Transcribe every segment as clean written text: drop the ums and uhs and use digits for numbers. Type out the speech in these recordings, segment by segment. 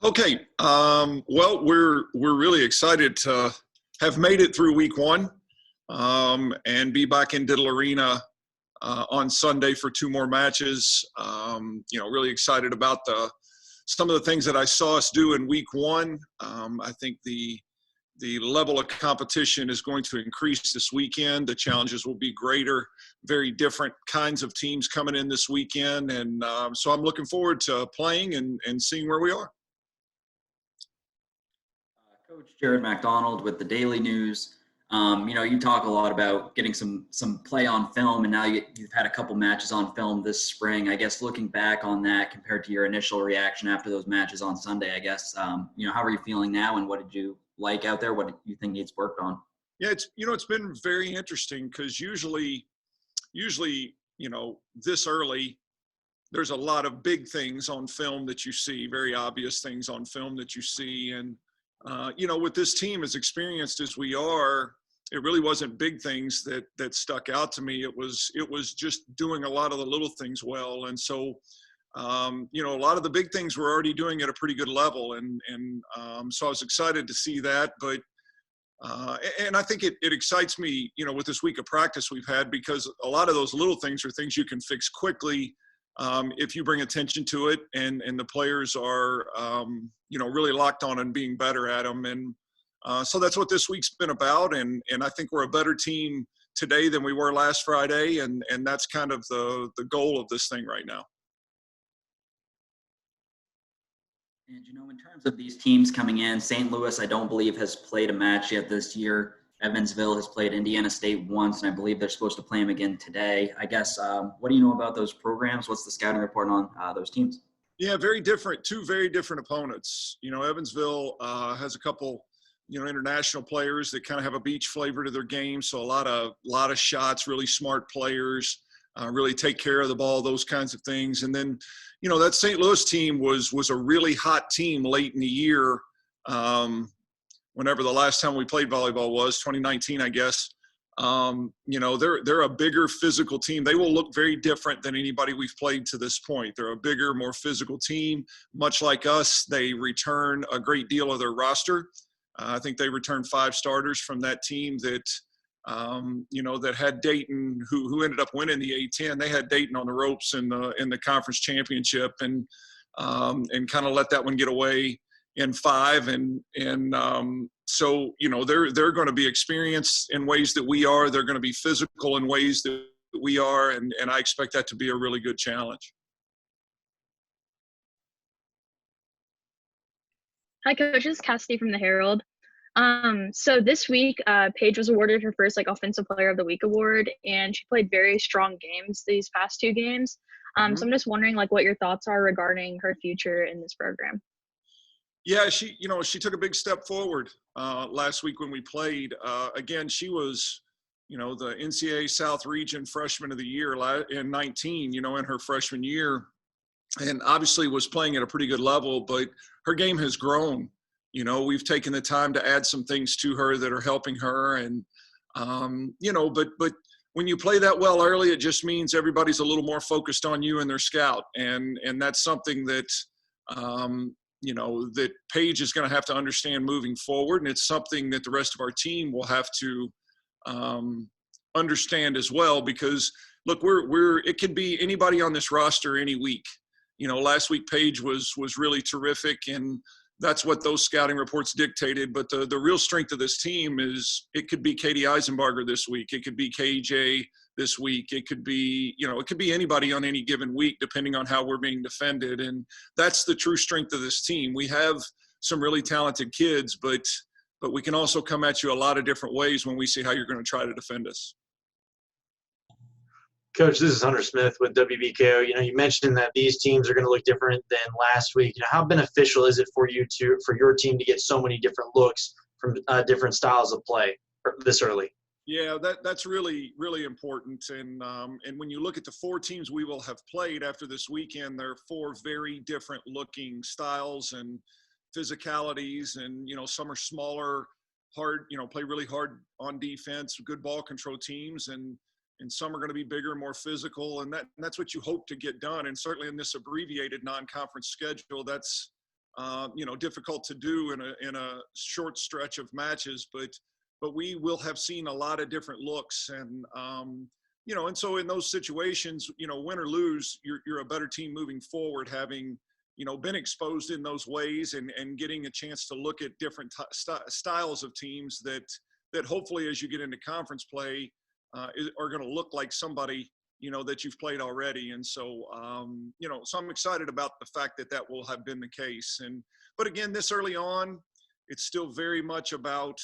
Okay. Well, we're really excited to have made it through week one and be back in Diddle Arena on Sunday for two more matches. Really excited about the some of the things that I saw us do in week one. I think the level of competition is going to increase this weekend. The challenges will be greater, very different kinds of teams coming in this weekend. And so I'm looking forward to playing and seeing where we are. Coach Jared MacDonald with the Daily News. You talk a lot about getting some play on film, and now you've had a couple matches on film this spring. I guess looking back on that compared to your initial reaction after those matches on Sunday, I guess, how are you feeling now, and what did you like out there? What do you think needs worked on? Yeah, it's been very interesting because usually, this early, there's a lot of big things on film that you see, very obvious things on film that you see. And, with this team as experienced as we are, it really wasn't big things that stuck out to me. It was just doing a lot of the little things well. And so, a lot of the big things we're already doing at a pretty good level. And so I was excited to see that. But and I think it excites me, with this week of practice we've had, because a lot of those little things are things you can fix quickly if you bring attention to it, and the players are, really locked on and being better at them. And so that's what this week's been about. And I think we're a better team today than we were last Friday. And that's kind of the goal of this thing right now. And, in terms of these teams coming in, St. Louis, I don't believe, has played a match yet this year. Evansville has played Indiana State once, and I believe they're supposed to play them again today. I guess, what do you know about those programs? What's the scouting report on those teams? Yeah, very different, two very different opponents. Evansville has a couple, international players that kind of have a beach flavor to their game. So a lot of shots, really smart players, really take care of the ball, those kinds of things. And then, that St. Louis team was a really hot team late in the year. Whenever the last time we played volleyball was 2019, I guess. They're a bigger physical team. They will look very different than anybody we've played to this point. They're a bigger, more physical team. Much like us, they return a great deal of their roster. I think they returned 5 starters from that team that, that had Dayton, who ended up winning the A10. They had Dayton on the ropes in the conference championship, and kind of let that one get away in 5. So they're going to be experienced in ways that we are. They're going to be physical in ways that we are, and I expect that to be a really good challenge. Hi, Coach. This is Cassidy from the Herald. So this week, Paige was awarded her first Offensive Player of the Week award, and she played very strong games these past 2 games. So I'm just wondering what your thoughts are regarding her future in this program. Yeah, she took a big step forward last week when we played. Again, she was, the NCAA South Region Freshman of the Year in 19, in her freshman year, and obviously was playing at a pretty good level, but her game has grown. We've taken the time to add some things to her that are helping her. And, but when you play that well early, it just means everybody's a little more focused on you and their scout. And that's something that, that Paige is going to have to understand moving forward. And it's something that the rest of our team will have to understand as well, because look, it could be anybody on this roster any week. Last week Paige was really terrific, and that's what those scouting reports dictated. But the real strength of this team is it could be Katie Isenbarger this week. It could be KJ this week. It could be, it could be anybody on any given week, depending on how we're being defended. And that's the true strength of this team. We have some really talented kids, but we can also come at you a lot of different ways when we see how you're going to try to defend us. Coach, this is Hunter Smith with WKU. You mentioned that these teams are going to look different than last week. How beneficial is it for your team to get so many different looks from different styles of play this early? Yeah, that's really, really important. And when you look at the 4 teams we will have played after this weekend, there are 4 very different looking styles and physicalities. And, some are smaller, hard, play really hard on defense, good ball control teams. And some are going to be bigger, more physical. And that's what you hope to get done. And certainly in this abbreviated non-conference schedule, that's difficult to do in a short stretch of matches, but we will have seen a lot of different looks. And, and so in those situations, win or lose, you're a better team moving forward, having, been exposed in those ways and getting a chance to look at different styles of teams that hopefully as you get into conference play are going to look like somebody, that you've played already. And so, so I'm excited about the fact that will have been the case. But again, this early on, it's still very much about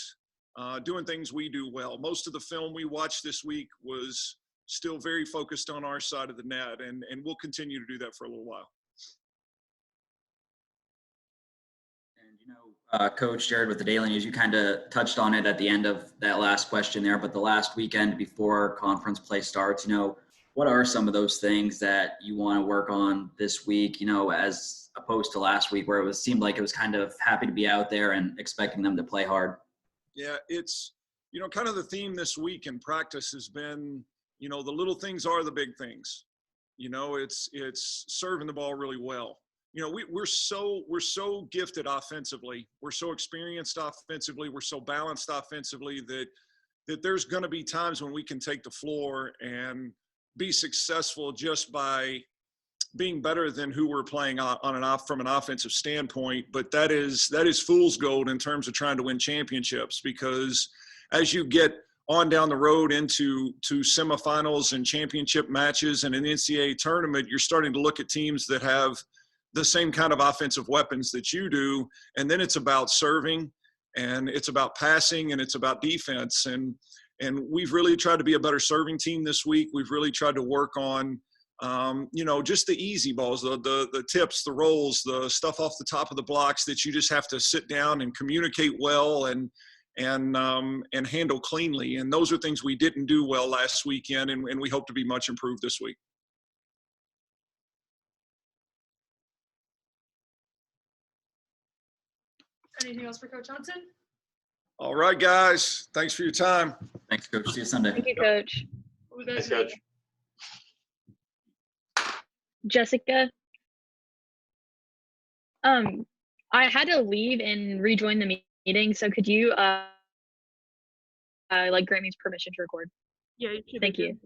doing things we do well. Most of the film we watched this week was still very focused on our side of the net, and we'll continue to do that for a little while. And, Coach Jared, with the Daily News, you kind of touched on it at the end of that last question there, but the last weekend before conference play starts, what are some of those things that you want to work on this week, as opposed to last week where seemed like it was kind of happy to be out there and expecting them to play hard? Yeah, it's, kind of the theme this week in practice has been, the little things are the big things. It's serving the ball really well. We're so gifted offensively. We're so experienced offensively. We're so balanced offensively that there's going to be times when we can take the floor and be successful just by being better than who we're playing from an offensive standpoint. But that is fool's gold in terms of trying to win championships, because as you get on down the road into semifinals and championship matches and an NCAA tournament, you're starting to look at teams that have the same kind of offensive weapons that you do. And then it's about serving, and it's about passing, and it's about defense. And we've really tried to be a better serving team this week. We've really tried to work on, just the easy balls, the tips, the rolls, the stuff off the top of the blocks that you just have to sit down and communicate well and handle cleanly. And those are things we didn't do well last weekend, and we hope to be much improved this week. Anything else for Coach Hudson? All right, guys. Thanks for your time. Thanks, Coach. See you Sunday. Thank you, Coach. Thanks, Coach. Jessica. I had to leave and rejoin the meeting, so could you grant me permission to record? Yeah, you should. Thank you.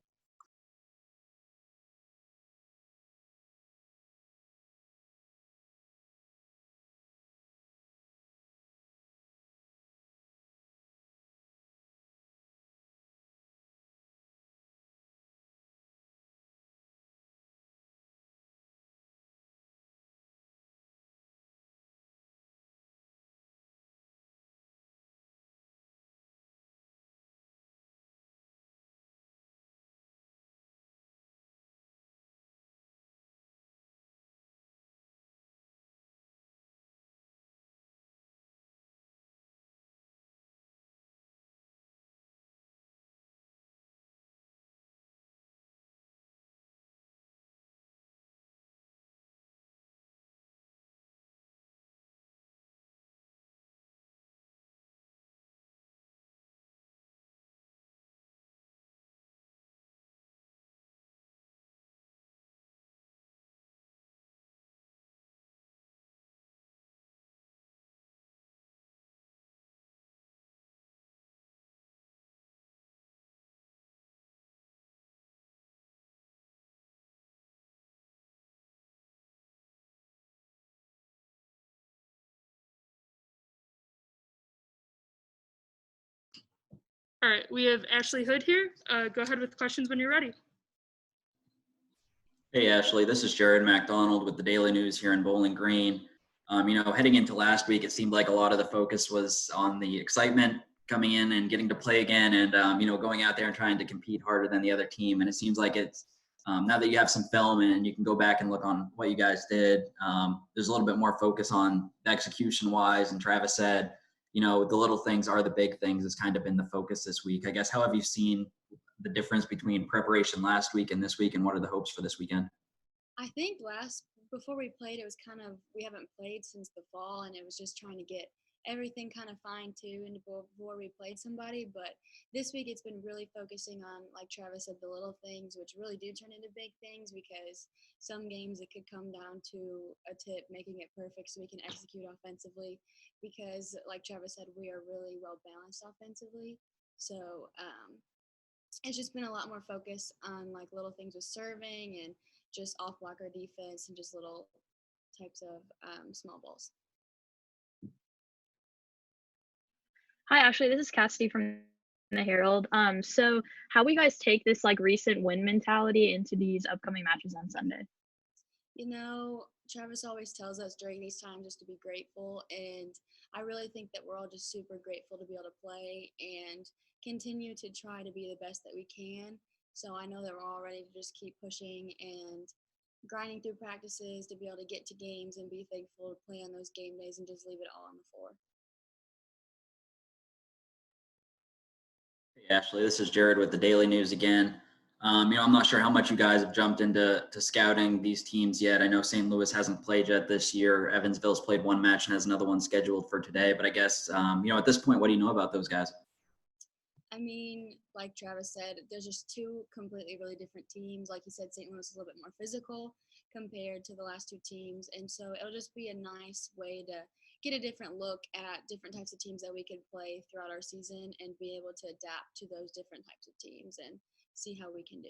All right, we have Ashley Hood here. Go ahead with questions when you're ready. Hey, Ashley, this is Jared MacDonald with the Daily News here in Bowling Green. Heading into last week, it seemed like a lot of the focus was on the excitement coming in and getting to play again and, going out there and trying to compete harder than the other team. And it seems like it's now that you have some film and you can go back and look on what you guys did, there's a little bit more focus on the execution-wise. And Travis said, the little things are the big things has kind of been the focus this week. I guess, how have you seen the difference between preparation last week and this week, and what are the hopes for this weekend? I think before we played, it was we haven't played since the fall, and it was just trying to get everything kind of fine-tuned before we played somebody. But this week it's been really focusing on, like Travis said, the little things, which really do turn into big things, because some games it could come down to a tip making it perfect so we can execute offensively, because like Travis said, we are really well balanced offensively. So it's just been a lot more focus on like little things with serving and just off blocker defense and just little types of small balls. Hi, Ashley. This is Cassidy from the Herald. So how will you guys take this like recent win mentality into these upcoming matches on Sunday? You know, Travis always tells us during these times just to be grateful, and I really think that we're all just super grateful to be able to play and continue to try to be the best that we can. So I know that we're all ready to just keep pushing and grinding through practices to be able to get to games and be thankful to play on those game days and just leave it all on the floor. Hey, Ashley, this is Jared with the Daily News again. I'm not sure how much you guys have jumped into scouting these teams yet. I know St. Louis hasn't played yet this year. Evansville's played one match and has another one scheduled for today. But I guess, at this point, what do you know about those guys? I mean, like Travis said, there's just two completely really different teams. Like he said, St. Louis is a little bit more physical compared to the last two teams. And so it'll just be a nice way to get a different look at different types of teams that we could play throughout our season and be able to adapt to those different types of teams and see how we can do.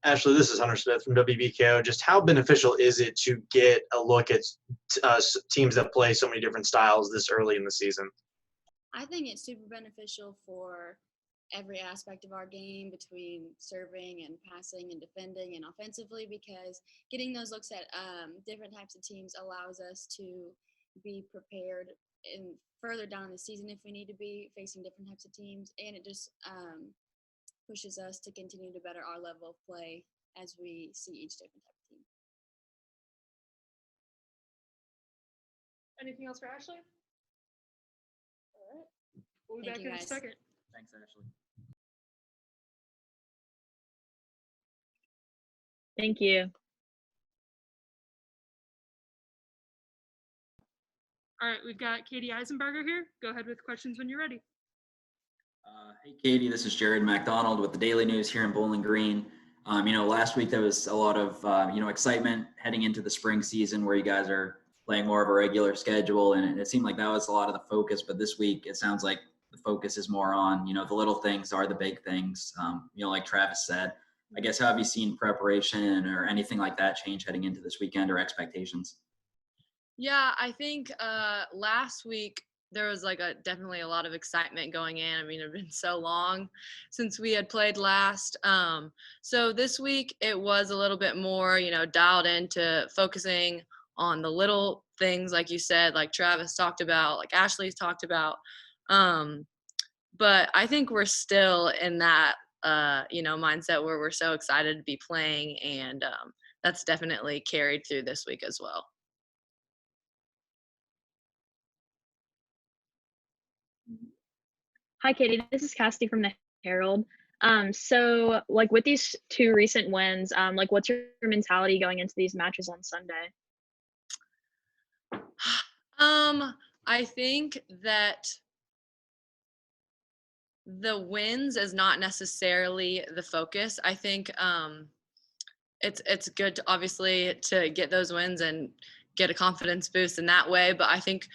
Ashley, this is Hunter Smith from WBKO. Just how beneficial is it to get a look at teams that play so many different styles this early in the season? I think it's super beneficial for every aspect of our game, between serving and passing and defending and offensively, because getting those looks at different types of teams allows us to be prepared and further down the season if we need to be facing different types of teams, and it just pushes us to continue to better our level of play as we see each different type of team. Anything else for Ashley? All right. We'll be Thank back you, in a guys. second. Thanks, Ashley. Thank you. All right, we've got Katie Isenbarger here. Go ahead with questions when you're ready. Hey, Katie, this is Jared MacDonald with the Daily News here in Bowling Green. Last week there was a lot of, excitement heading into the spring season where you guys are playing more of a regular schedule, and it seemed like that was a lot of the focus. But this week it sounds like the focus is more on, the little things are the big things, like Travis said. I guess, how have you seen preparation or anything like that change heading into this weekend, or expectations? Yeah, I think last week there was definitely a lot of excitement going in. I mean, it had been so long since we had played last. So this week it was a little bit more, dialed into focusing on the little things, like you said, like Travis talked about, like Ashley's talked about. But I think we're still in that, mindset where we're so excited to be playing, and that's definitely carried through this week as well. Hi, Katie. This is Cassidy from the Herald. So like with these two recent wins, like what's your mentality going into these matches on Sunday? I think that the wins is not necessarily the focus. I think it's good to obviously to get those wins and get a confidence boost in that way, but I think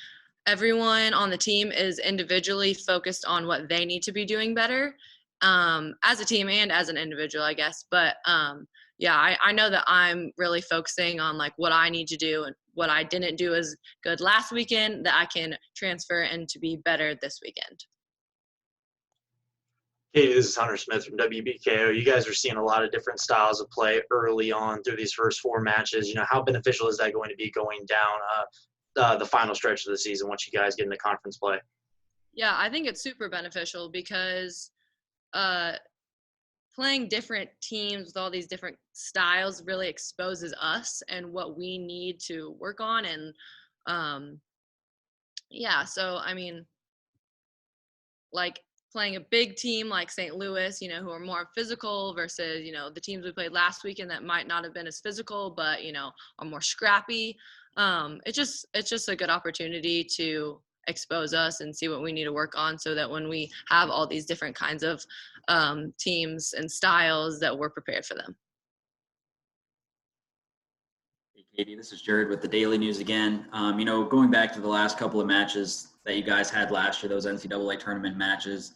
everyone on the team is individually focused on what they need to be doing better, as a team and as an individual, I guess. But I know that I'm really focusing on like what I need to do and what I didn't do as good last weekend that I can transfer and to be better this weekend. Hey, this is Hunter Smith from WBKO. You guys are seeing a lot of different styles of play early on through these first four matches. How beneficial is that going to be going down the final stretch of the season once you guys get into conference play? Yeah, I think it's super beneficial because playing different teams with all these different styles really exposes us and what we need to work on. And so I mean, like playing a big team like St. Louis, who are more physical versus, the teams we played last weekend that might not have been as physical, but, are more scrappy. it's just a good opportunity to expose us and see what we need to work on so that when we have all these different kinds of teams and styles that we're prepared for them. Hey, Katie, this is Jared with the Daily News again. Going back to the last couple of matches that you guys had last year, those NCAA tournament matches,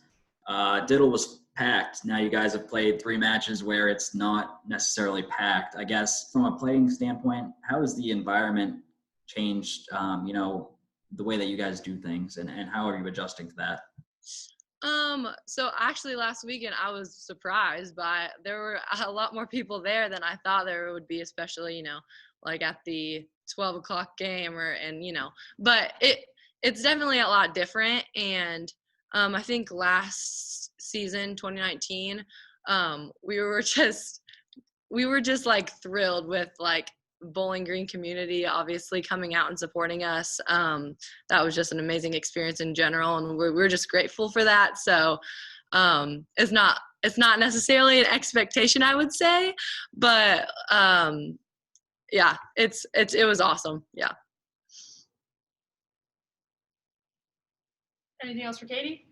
Diddle was packed. Now you guys have played 3 matches where it's not necessarily packed. I guess from a playing standpoint, how has the environment changed, the way that you guys do things, and how are you adjusting to that? So actually last weekend I was surprised by there were a lot more people there than I thought there would be, especially, like at the 12 o'clock game but it's definitely a lot different. And I think last season, 2019, we were just like thrilled with like Bowling Green community obviously coming out and supporting us. That was just an amazing experience in general, and we're just grateful for that. So it's not necessarily an expectation, I would say, but yeah, it was awesome. Yeah. Anything else for Katie?